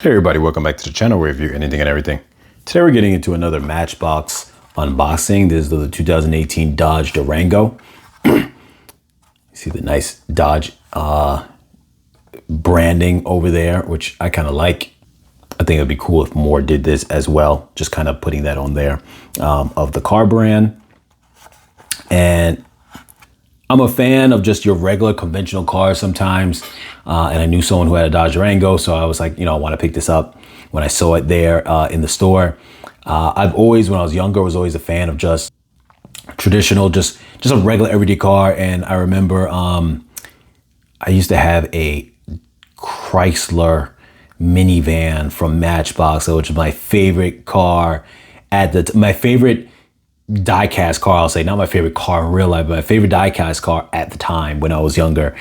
Hey everybody, welcome back to the channel where we review anything and everything. Today we're getting into another Matchbox unboxing. This is the 2018 Dodge Durango. You see the nice Dodge branding over there, which I kind of like. I think it'd be cool if more did this as well, just kind of putting that on there of the car brand. And I'm a fan of just your regular conventional cars sometimes. And I knew someone who had a Dodge Durango, so I was like, I want to pick this up when I saw it there in the store. I've always, when I was younger, was always a fan of just traditional, just a regular everyday car. And I remember I used to have a Chrysler minivan from Matchbox, which was my favorite car my favorite diecast car, I'll say, not my favorite car in real life, but my favorite diecast car at the time when I was younger,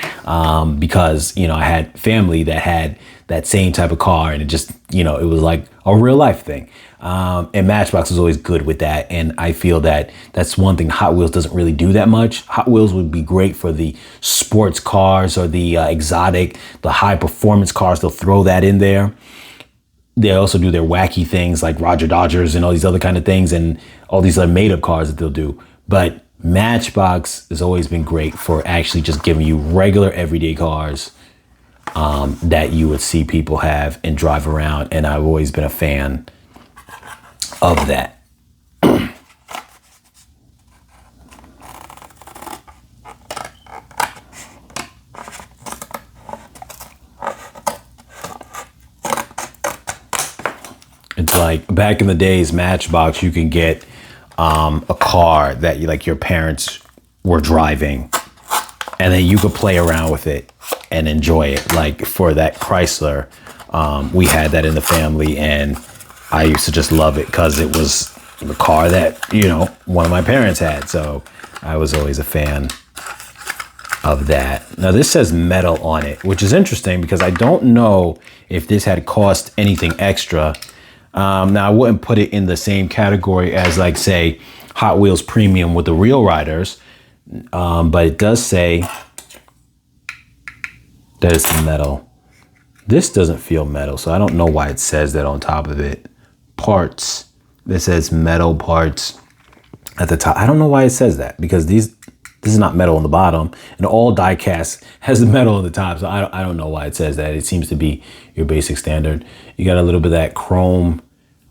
because, I had family that had that same type of car, and it just, it was like a real life thing. And Matchbox was always good with that. And I feel that that's one thing Hot Wheels doesn't really do that much. Hot Wheels would be great for the sports cars or the exotic, the high performance cars. They'll throw that in there. They also do their wacky things like Roger Dodgers and all these other kind of things and all these other made up cars that they'll do. But Matchbox has always been great for actually just giving you regular everyday cars that you would see people have and drive around. And I've always been a fan of that. It's like back in the days, Matchbox, you can get a car that your parents were driving, and then you could play around with it and enjoy it. Like for that Chrysler, we had that in the family, and I used to just love it because it was the car that, one of my parents had. So I was always a fan of that. Now this says metal on it, which is interesting because I don't know if this had cost anything extra. Now I wouldn't put it in the same category as say Hot Wheels Premium with the Real Riders. But it does say that it's metal. This doesn't feel metal, so I don't know why it says that on top of it. Parts, it says metal parts at the top. I don't know why it says that, because this is not metal on the bottom, and all diecast has the metal on the top. So I don't know why it says that. It seems to be your basic standard. You got a little bit of that chrome,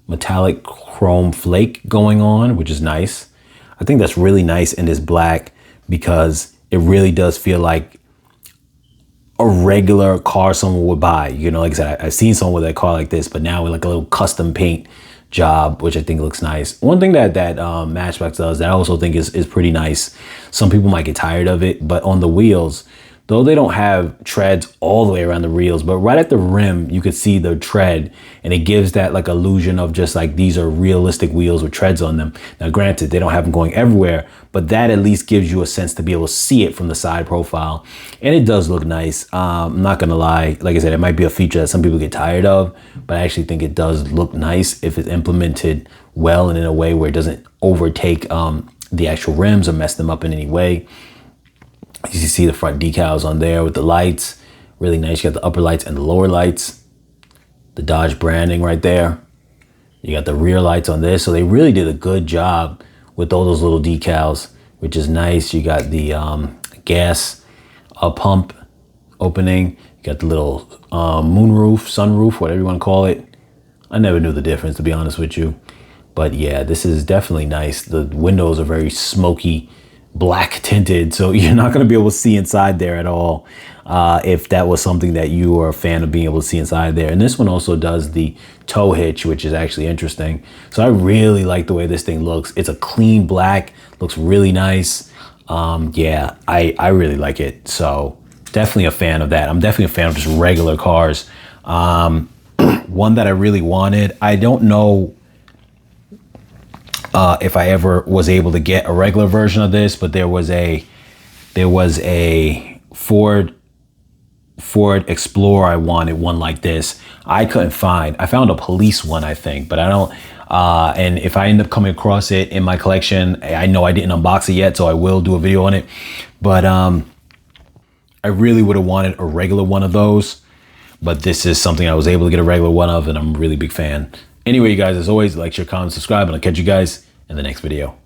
metallic chrome flake going on, which is nice. I think that's really nice in this black because it really does feel like a regular car someone would buy. Like I said, I've seen someone with a car like this, but now with a little custom paint job, which I think looks nice. One thing that Matchbox does that I also think is pretty nice. Some people might get tired of it, but on the wheels, though they don't have treads all the way around the wheels, but right at the rim, you could see the tread, and it gives that illusion of just these are realistic wheels with treads on them. Now, granted, they don't have them going everywhere, but that at least gives you a sense to be able to see it from the side profile. And it does look nice. I'm not gonna lie. Like I said, it might be a feature that some people get tired of, but I actually think it does look nice if it's implemented well and in a way where it doesn't overtake the actual rims or mess them up in any way. You see the front decals on there with the lights. Really nice. You got the upper lights and the lower lights. The Dodge branding right there. You got the rear lights on this. So they really did a good job with all those little decals, which is nice. You got the gas pump opening. You got the little moonroof, sunroof, whatever you want to call it. I never knew the difference, to be honest with you. But yeah, this is definitely nice. The windows are very smoky, black tinted, so you're not going to be able to see inside there at all, if that was something that you are a fan of being able to see inside there. And this one also does the tow hitch, which is actually interesting. So I really like the way this thing looks. It's a clean black, looks really nice. Yeah, I really like it. So definitely a fan of that. I'm definitely a fan of just regular cars. One that I really wanted, I don't know if I ever was able to get a regular version of this, but there was a Ford Explorer I wanted, one like this. I found a police one, I think, but I don't, and if I end up coming across it in my collection, I know I didn't unbox it yet, so I will do a video on it. But I really would have wanted a regular one of those. but this is something I was able to get a regular one of, and I'm a really big fan. Anyway, you guys, as always, like, share, comment, subscribe, and I'll catch you guys in the next video.